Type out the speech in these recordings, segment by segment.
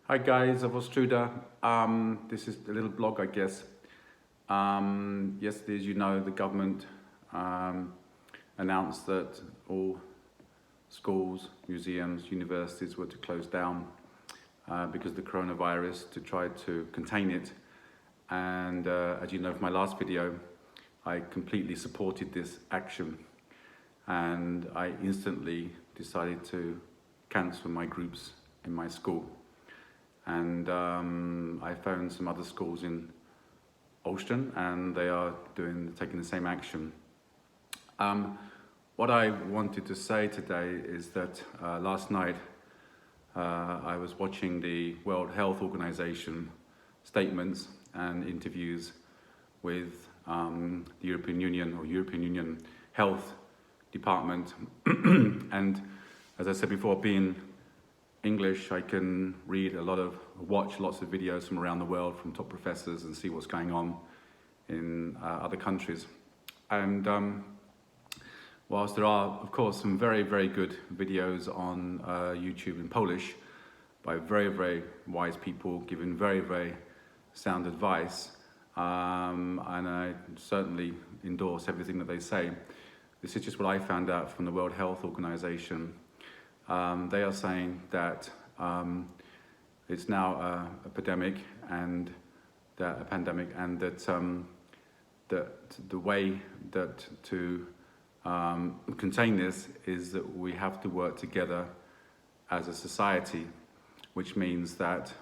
Hi guys of Ostróda. This is a little blog, I guess. Yesterday, as you know, the government announced that all schools, museums, universities were to close down because of the coronavirus, to try to contain it. And as you know from my last video, I completely supported this action, and I instantly decided to cancel my groups in my school. And I found some other schools in Olsztyn, and they are taking the same action. What I wanted to say today is that last night I was watching the World Health Organization statements and interviews with the European Union Health Department. And as I said before, being English, I can watch lots of videos from around the world from top professors and see what's going on in other countries. And whilst there are, of course, some very, very good videos on YouTube in Polish by very, very wise people giving very, very sound advice, and I certainly endorse everything that they say. This is just what I found out from the World Health Organization. They are saying that it's now a pandemic, and that the way that to contain this is that we have to work together as a society, which means that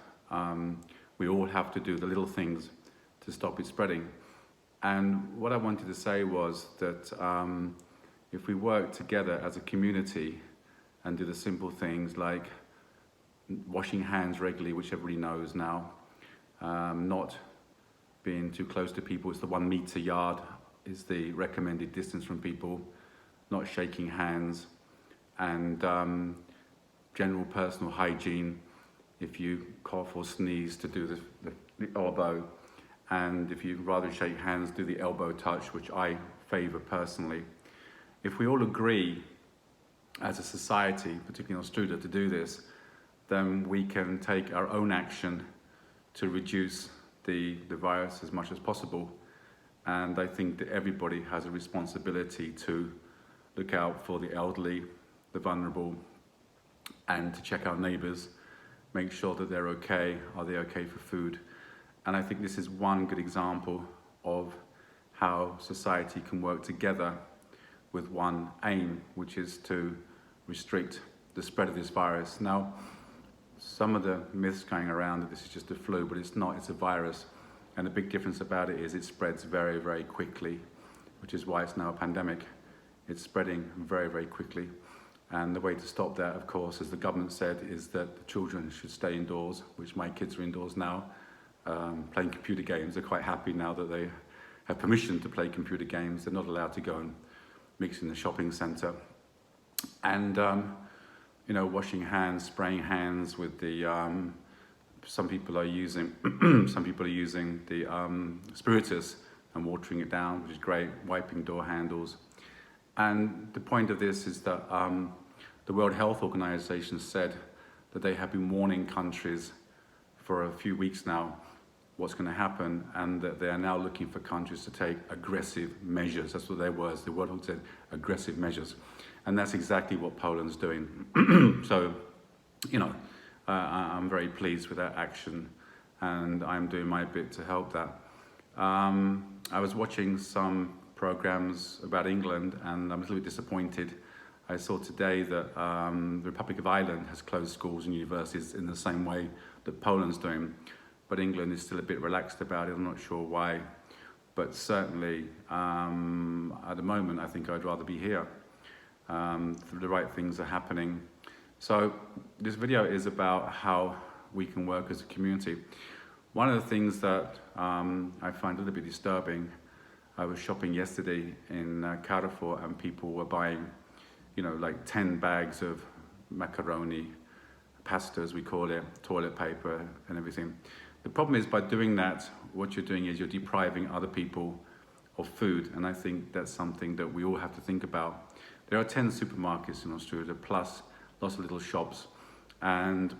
we all have to do the little things to stop it spreading. And what I wanted to say was that if we work together as a community and do the simple things like washing hands regularly, which everybody knows now, not being too close to people, it's the 1 meter yard is the recommended distance from people, not shaking hands, and general personal hygiene. If you cough or sneeze, to do the elbow, and if you'd rather shake hands, do the elbow touch, which I favor personally. If we all agree as a society, particularly in Ostróda, to do this, then we can take our own action to reduce the virus as much as possible. And I think that everybody has a responsibility to look out for the elderly, the vulnerable, and to check our neighbours, make sure that they're okay. Are they okay for food? And I think this is one good example of how society can work together with one aim, which is to restrict the spread of this virus. Now, some of the myths going around that this is just a flu, but it's not, it's a virus. And the big difference about it is it spreads very, very quickly, which is why it's now a pandemic. It's spreading very, very quickly. And the way to stop that, of course, as the government said, is that the children should stay indoors, which my kids are indoors now, playing computer games. They're quite happy now that they have permission to play computer games. They're not allowed to go and mix in the shopping centre. And washing hands, spraying hands with the some people are using the spiritus and watering it down, which is great. Wiping door handles. And the point of this is that the World Health Organization said that they have been warning countries for a few weeks now what's going to happen, and that they are now looking for countries to take aggressive measures. That's what their words. The World Health said aggressive measures. And that's exactly what Poland's doing. So, I'm very pleased with that action, and I'm doing my bit to help that. I was watching some programs about England, and I'm a little bit disappointed. I saw today that the Republic of Ireland has closed schools and universities in the same way that Poland's doing, but England is still a bit relaxed about it. I'm not sure why, but certainly at the moment I think I'd rather be here. The right things are happening. So this video is about how we can work as a community. One of the things that I find a little bit disturbing, I was shopping yesterday in Carrefour, and people were buying, like 10 bags of macaroni, pasta as we call it, toilet paper and everything. The problem is, by doing that, what you're doing is you're depriving other people of food, and I think that's something that we all have to think about. There are 10 supermarkets in Ostróda, plus lots of little shops, and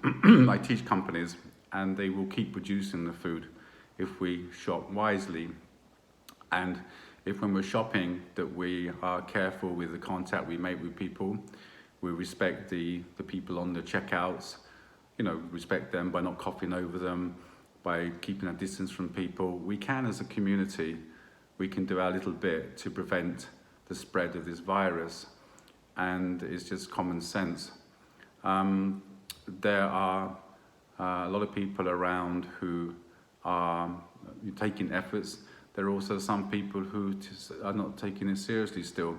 I teach companies, and they will keep producing the food if we shop wisely. And if when we're shopping that we are careful with the contact we make with people, we respect the people on the checkouts, respect them by not coughing over them, by keeping a distance from people. We can, as a community, we can do our little bit to prevent the spread of this virus, and it's just common sense. There are a lot of people around who are taking efforts. There are also some people who just are not taking it seriously still.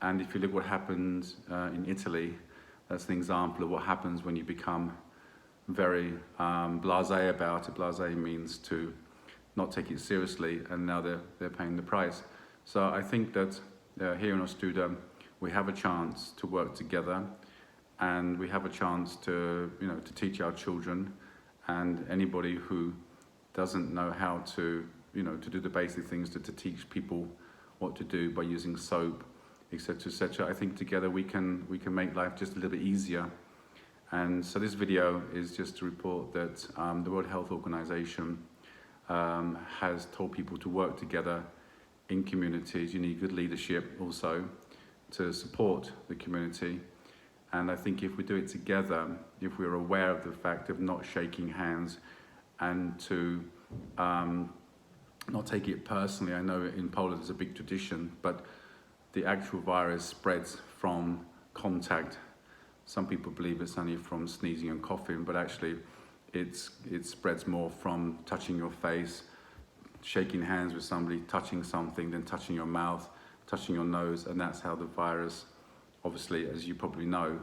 And if you look what happened in Italy, that's an example of what happens when you become very blasé about it. Blasé means to not take it seriously, and now they're paying the price. So I think that here in Ostróda, we have a chance to work together, and we have a chance to teach our children and anybody who doesn't know how to do the basic things, to teach people what to do by using soap, etc., etc. I think together we can make life just a little bit easier. And so this video is just to report that the World Health Organization has told people to work together in communities. You need good leadership also to support the community. And I think if we do it together, if we're aware of the fact of not shaking hands and to not take it personally. I know in Poland there's a big tradition, but the actual virus spreads from contact. Some people believe it's only from sneezing and coughing, but actually it spreads more from touching your face, shaking hands with somebody, touching something, then touching your mouth, touching your nose, and that's how the virus, obviously, as you probably know,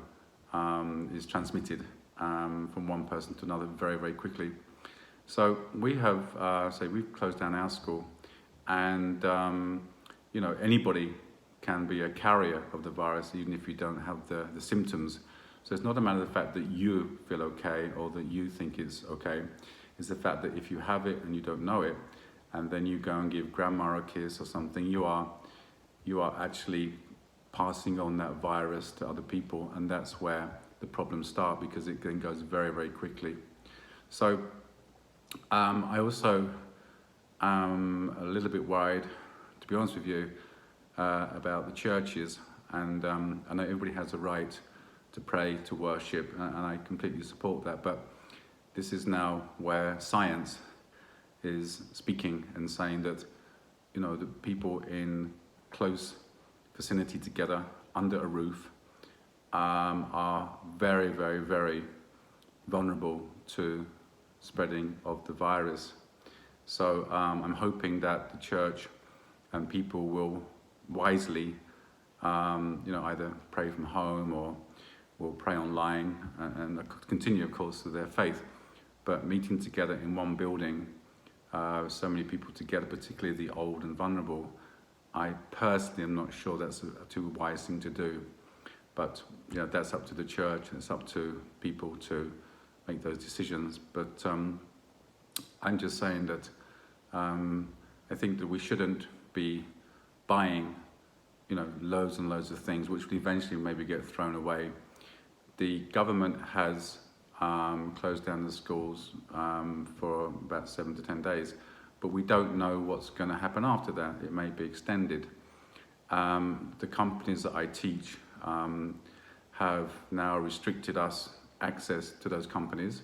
is transmitted from one person to another very, very quickly. So we have, we've closed down our school, and anybody can be a carrier of the virus, even if you don't have the symptoms. So it's not a matter of the fact that you feel okay or that you think it's okay. It's the fact that if you have it and you don't know it, and then you go and give grandma a kiss or something, you are actually passing on that virus to other people, and that's where the problems start, because it then goes very, very quickly. So I also am a little bit worried, to be honest with you, about the churches, and I know everybody has a right to pray, to worship, and I completely support that, but this is now where science is speaking and saying that the people in close vicinity together under a roof are very, very, very vulnerable to spreading of the virus. So I'm hoping that the church and people will wisely either pray from home or will pray online and continue, of course, with their faith, but meeting together in one building, so many people together, particularly the old and vulnerable, I personally am not sure that's a too wise thing to do. But that's up to the church, and it's up to people to make those decisions. But I'm just saying that I think that we shouldn't be buying loads and loads of things which will eventually maybe get thrown away. The government has closed down the schools for about 7 to 10 days, but we don't know what's going to happen after that. It may be extended. The companies that I teach have now restricted us access to those companies,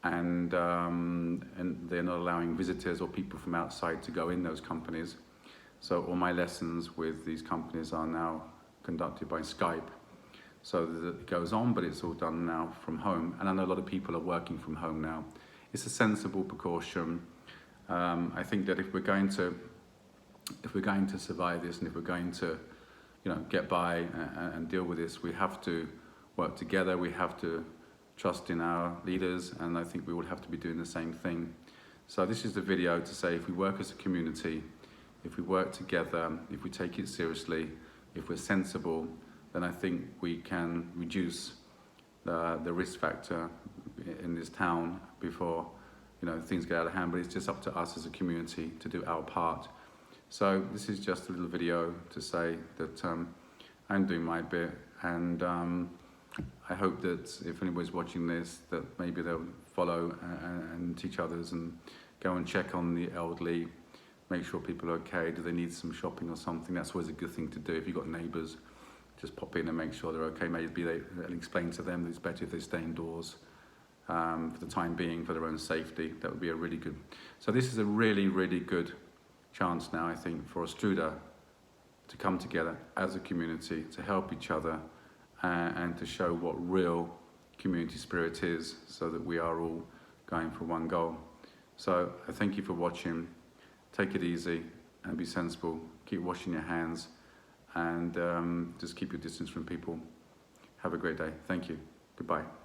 and they're not allowing visitors or people from outside to go in those companies. So all my lessons with these companies are now conducted by Skype. So it goes on, but it's all done now from home. And I know a lot of people are working from home now. It's a sensible precaution. I think that if we're going to survive this, and if we're going to get by and deal with this, we have to work together. We have to trust in our leaders, and I think we will have to be doing the same thing. So this is the video to say, if we work as a community, if we work together, if we take it seriously, if we're sensible, then I think we can reduce the risk factor in this town before things get out of hand. But it's just up to us as a community to do our part. So this is just a little video to say that I'm doing my bit, and I hope that if anybody's watching this, that maybe they'll follow and teach others, and go and check on the elderly, make sure people are okay. Do they need some shopping or something? That's always a good thing to do. If you've got neighbours, just pop in and make sure they're okay. Maybe they'll explain to them that it's better if they stay indoors for the time being, for their own safety. That would be a really good. So this is a really, really good chance now, I think, for Ostróda to come together as a community, to help each other, and to show what real community spirit is, so that we are all going for one goal. So I thank you for watching. Take it easy and be sensible. Keep washing your hands, and just keep your distance from people. Have a great day. Thank you. Goodbye.